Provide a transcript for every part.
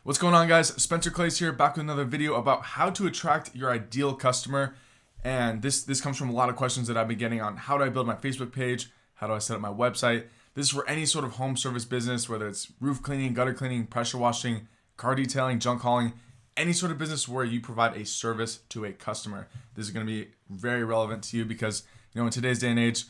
What's going on, guys? Spencer Clays here, back with another video about how to attract your ideal customer. And this comes from a lot of questions that I've been getting on how do I build my Facebook page, how do I set up my website. This is for any sort of home service business, whether it's roof cleaning, gutter cleaning, pressure washing, car detailing, junk hauling, any sort of business where you provide a service to a customer. This is going to be very relevant to you because, in today's day and age,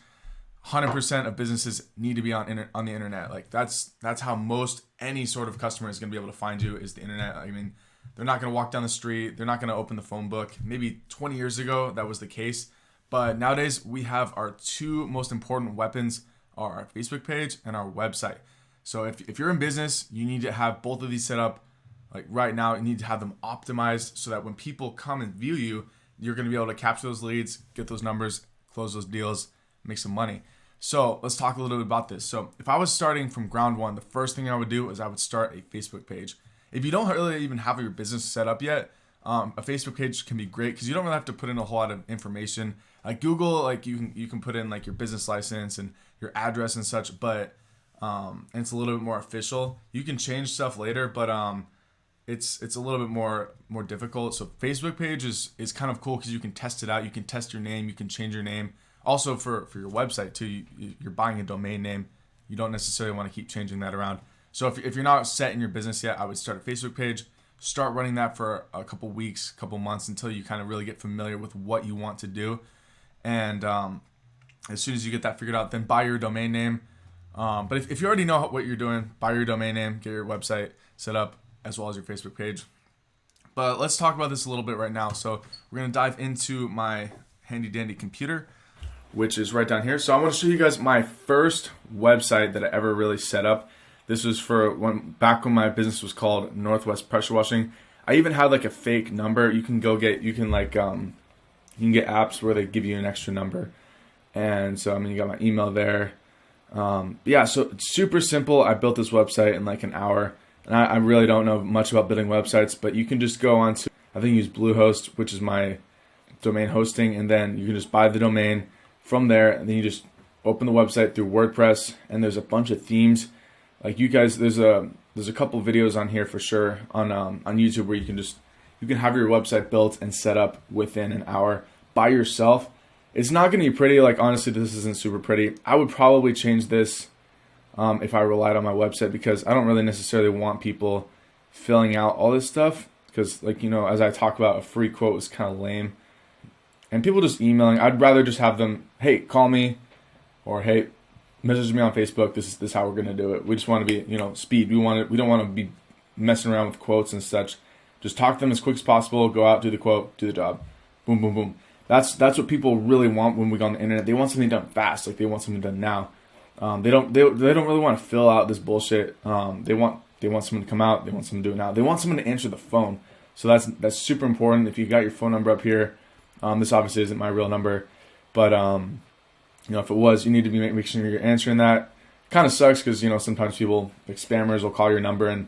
100% of businesses need to be on the internet. Like that's how most any sort of customer is going to be able to find you, is the internet. I mean, they're not going to walk down the street. They're not going to open the phone book. Maybe 20 years ago that was the case, but nowadays we have our two most important weapons are our Facebook page and our website. So if you're in business, you need to have both of these set up. Like right now, you need to have them optimized so that when people come and view you, you're going to be able to capture those leads, get those numbers, close those deals, make some money. So let's talk a little bit about this. So if I was starting from ground one, the first thing I would do is I would start a Facebook page. If you don't really even have your business set up yet, a Facebook page can be great because you don't really have to put in a whole lot of information. Like Google, like you can put in like your business license and your address and such, but and it's a little bit more official. You can change stuff later, but it's a little bit more difficult. So Facebook page is kind of cool because you can test it out. You can test your name. You can change your name. Also for your website too, you're buying a domain name. You don't necessarily want to keep changing that around. So if you're not set in your business yet, I would start a Facebook page, start running that for a couple weeks, couple months until you kind of really get familiar with what you want to do. And as soon as you get that figured out, then buy your domain name. But if you already know what you're doing, buy your domain name, get your website set up as well as your Facebook page. But let's talk about this a little bit right now. So we're going to dive into my handy dandy computer, which is right down here. So I want to show you guys my first website that I ever really set up. This was back when my business was called Northwest Pressure Washing. I even had like a fake number. You can get apps where they give you an extra number. And so, you got my email there. So it's super simple. I built this website in like an hour. And I really don't know much about building websites, but you can just go on to, I think use Bluehost, which is my domain hosting. And then you can just buy the domain from there, and then you just open the website through WordPress, and there's a bunch of themes. Like you guys, there's a couple videos on here for sure on YouTube where you can have your website built and set up within an hour by yourself. It's not going to be pretty. Like honestly, this isn't super pretty. I would probably change this if I relied on my website because I don't really necessarily want people filling out all this stuff because as I talk about, a free quote is kind of lame. And people just emailing, I'd rather just have them, hey, call me, or hey, message me on Facebook. This is how we're gonna do it. We just want to be, speed. We don't want to be messing around with quotes and such. Just talk to them as quick as possible. Go out, do the quote, do the job. Boom, boom, boom. That's what people really want when we go on the internet. They want something done fast, like they want something done now. They don't really want to fill out this bullshit. They want someone to come out. They want someone to do it now. They want someone to answer the phone. So that's super important. If you got your phone number up here. This obviously isn't my real number, but if it was, you need to be making sure you're answering that. Kind of sucks because sometimes people like spammers will call your number and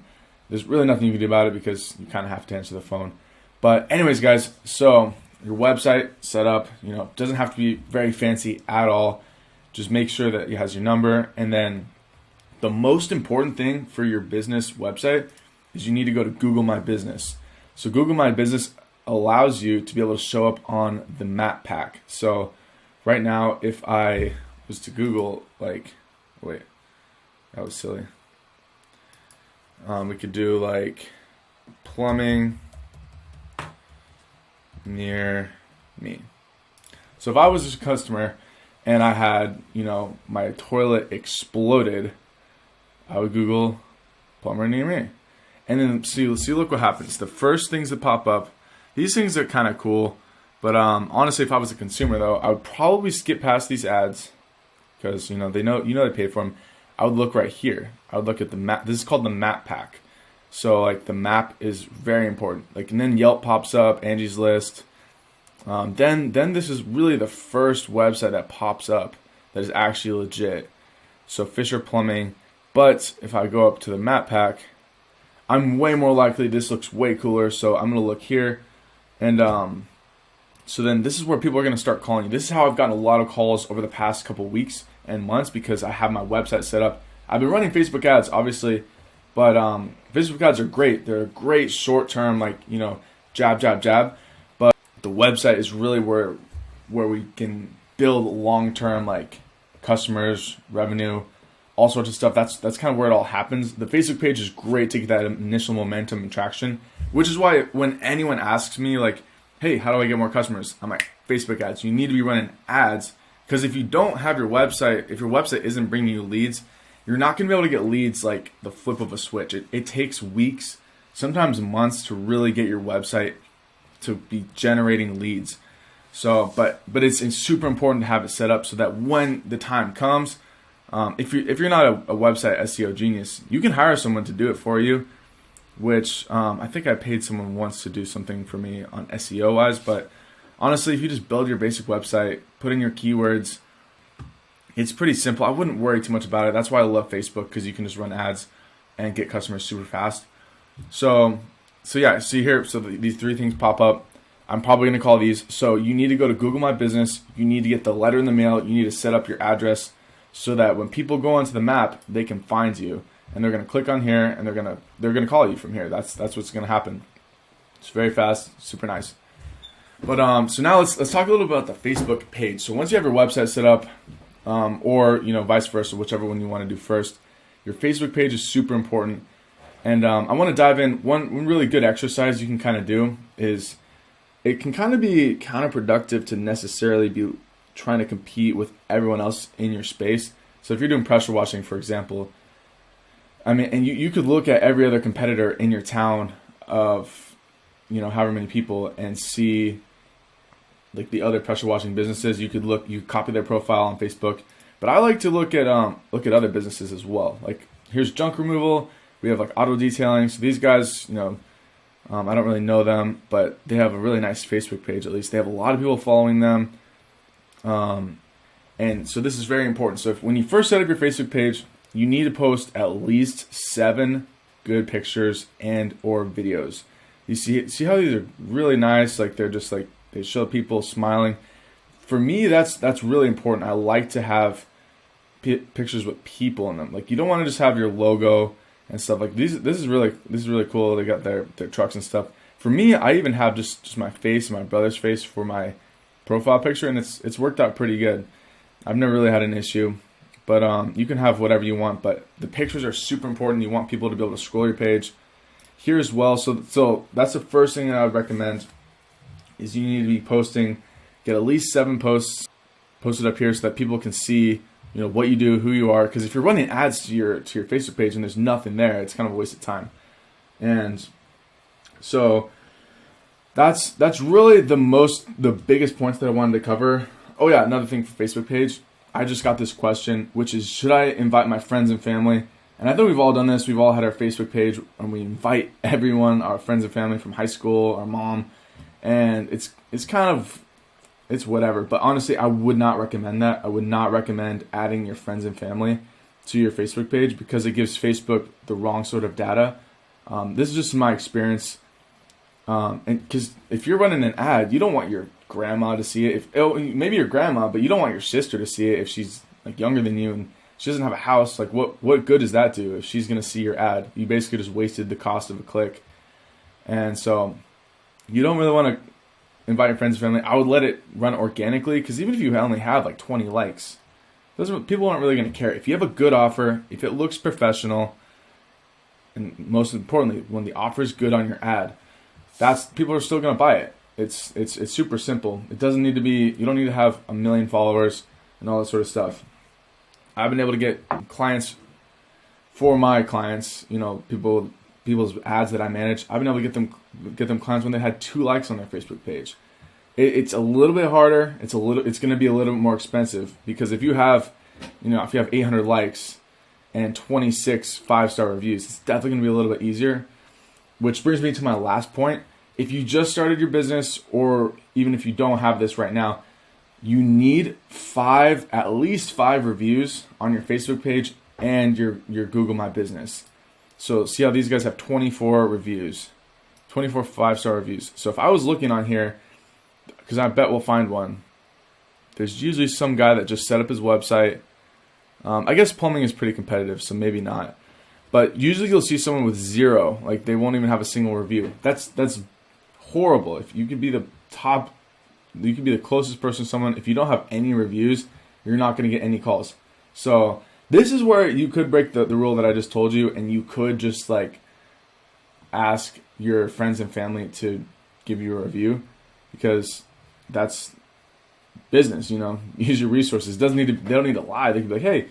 there's really nothing you can do about it because you kind of have to answer the phone. But anyways, guys, so your website set up, doesn't have to be very fancy at all. Just make sure that it has your number, and then the most important thing for your business website is you need to go to Google My Business. So Google My Business allows you to be able to show up on the map pack. So right now, if I was to Google, wait, that was silly. We could do like plumbing near me. So if I was a customer and I had, my toilet exploded, I would Google plumber near me. And then see, look what happens. The first things that pop up, these things are kind of cool, but honestly, if I was a consumer though, I would probably skip past these ads because they pay for them. I would look right here. I would look at the map. This is called the map pack. So like the map is very important. And then Yelp pops up, Angie's List. Then this is really the first website that pops up that is actually legit. So Fisher Plumbing. But if I go up to the map pack, I'm way more likely this looks way cooler. So I'm gonna look here. And so then this is where people are going to start calling you. This is how I've gotten a lot of calls over the past couple weeks and months because I have my website set up. I've been running Facebook ads, obviously, But Facebook ads are great. They're a great short term, like, jab, jab, jab. But the website is really where we can build long term, like, customers, revenue, all sorts of stuff. That's kind of where it all happens. The Facebook page is great to get that initial momentum and traction, which is why when anyone asks me, like, hey, how do I get more customers? I'm like, Facebook ads. You need to be running ads, because if you don't have your website, if your website isn't bringing you leads, you're not going to be able to get leads like the flip of a switch. It takes weeks, sometimes months, to really get your website to be generating leads. So, but it's super important to have it set up so that when the time comes, if you're not a website SEO genius, you can hire someone to do it for you, which I think I paid someone once to do something for me on SEO wise. But honestly, if you just build your basic website, put in your keywords, it's pretty simple. I wouldn't worry too much about it. That's why I love Facebook, because you can just run ads and get customers super fast. So yeah, see here, so these three things pop up. I'm probably going to call these. So you need to go to Google My Business. You need to get the letter in the mail. You need to set up your address so that when people go onto the map, they can find you, and they're going to click on here, and they're going to call you from here. That's what's going to happen. It's very fast, super nice. But so now let's talk a little about the Facebook page. So once you have your website set up, or vice versa, whichever one you want to do first, your Facebook page is super important. And I want to dive in. One really good exercise you can kind of do is, it can kind of be counterproductive to necessarily be trying to compete with everyone else in your space. So if you're doing pressure washing, for example, I mean, and you could look at every other competitor in your town of, however many people, and see like the other pressure washing businesses. You copy their profile on Facebook, but I like to look at other businesses as well. Like, here's junk removal. We have like auto detailing. So these guys, I don't really know them, but they have a really nice Facebook page. At least they have a lot of people following them. And so this is very important. So when you first set up your Facebook page, you need to post at least 7 good pictures and or videos. You see how these are really nice? Like, they're just like, they show people smiling. For me, that's really important. I like to have pictures with people in them. Like, you don't want to just have your logo and stuff. Like, this is really cool. They got their trucks and stuff. For me, I even have just my face and my brother's face for my profile picture, and it's worked out pretty good. I've never really had an issue. But you can have whatever you want, but the pictures are super important. You want people to be able to scroll your page here as well. So that's the first thing that I would recommend, is you need to be posting, get at least 7 posts posted up here so that people can see, what you do, who you are. Because if you're running ads to your Facebook page and there's nothing there, it's kind of a waste of time. And so that's really the biggest points that I wanted to cover. Oh yeah, another thing for Facebook page. I just got this question, which is, should I invite my friends and family? And I think we've all done this. We've all had our Facebook page, and we invite everyone, our friends and family from high school, our mom, and it's whatever. But honestly, I would not recommend that. I would not recommend adding your friends and family to your Facebook page, because it gives Facebook the wrong sort of data. This is just my experience. And because if you're running an ad, you don't want your grandma to see it. Maybe your grandma, but you don't want your sister to see it if she's like younger than you and she doesn't have a house. Like, what good does that do if she's gonna see your ad? You basically just wasted the cost of a click. And so you don't really want to invite your friends and family. I would let it run organically, because even if you only have like 20 likes, people aren't really gonna care. If you have a good offer, if it looks professional, and most importantly, when the offer is good on your ad, people are still gonna buy it. It's super simple. It doesn't need to be, you don't need to have 1 million followers and all that sort of stuff. I've been able to get clients for my clients, people's ads that I manage. I've been able to get them clients when they had 2 likes on their Facebook page. It's a little bit harder. It's going to be a little bit more expensive, because if you have 800 likes and 26 5-star reviews, it's definitely going to be a little bit easier. Which brings me to my last point. If you just started your business, or even if you don't have this right now, you need at least 5 reviews on your Facebook page and your Google My Business. So see how these guys have 24 reviews, 24 5-star reviews. So if I was looking on here, because I bet we'll find one, there's usually some guy that just set up his website. I guess plumbing is pretty competitive, so maybe not. But usually you'll see someone with 0, like they won't even have a single review. That's horrible. If you could be the top, you could be the closest person to someone. If you don't have any reviews, you're not going to get any calls. So this is where you could break the rule that I just told you, and you could just like ask your friends and family to give you a review, because that's business. Use your resources. They don't need to lie. They could be like, hey,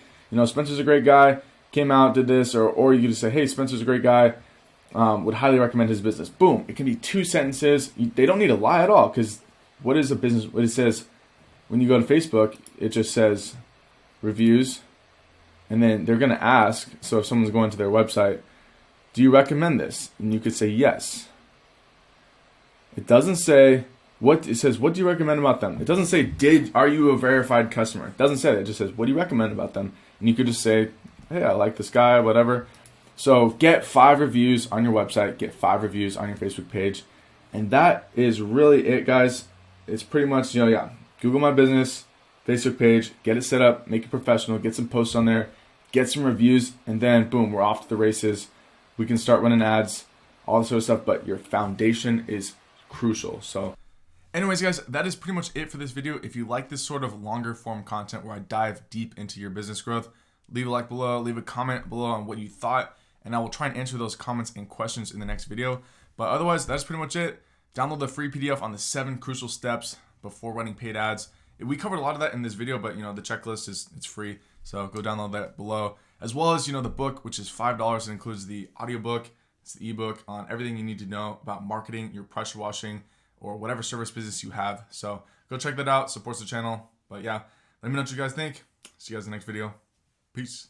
Spencer's a great guy, came out, did this, or you could just say, hey, Spencer's a great guy, would highly recommend his business. Boom. It can be 2 sentences. They don't need to lie at all, because what is a business? What it says when you go to Facebook, it just says reviews, and then they're going to ask. So if someone's going to their website, do you recommend this? And you could say yes. It doesn't say what it says. What do you recommend about them? It doesn't say are you a verified customer? It doesn't say that. It just says what do you recommend about them? And you could just say, hey, I like this guy, whatever. So get 5 reviews on your website, get 5 reviews on your Facebook page, and that is really it, guys. It's pretty much Google My Business, Facebook page, get it set up, make it professional, get some posts on there, get some reviews, and then boom, we're off to the races. We can start running ads, all this sort of stuff, but your foundation is crucial. So anyways, guys, that is pretty much it for this video. If you like this sort of longer form content where I dive deep into your business growth, leave a like below, leave a comment below on what you thought, and I will try and answer those comments and questions in the next video. But otherwise, that's pretty much it. Download the free PDF on the 7 crucial steps before running paid ads. We covered a lot of that in this video, but the checklist it's free. So go download that below. As well as, the book, which is $5. It includes the audiobook, it's the ebook on everything you need to know about marketing your pressure washing or whatever service business you have. So go check that out, supports the channel. But yeah, let me know what you guys think. See you guys in the next video. Peace.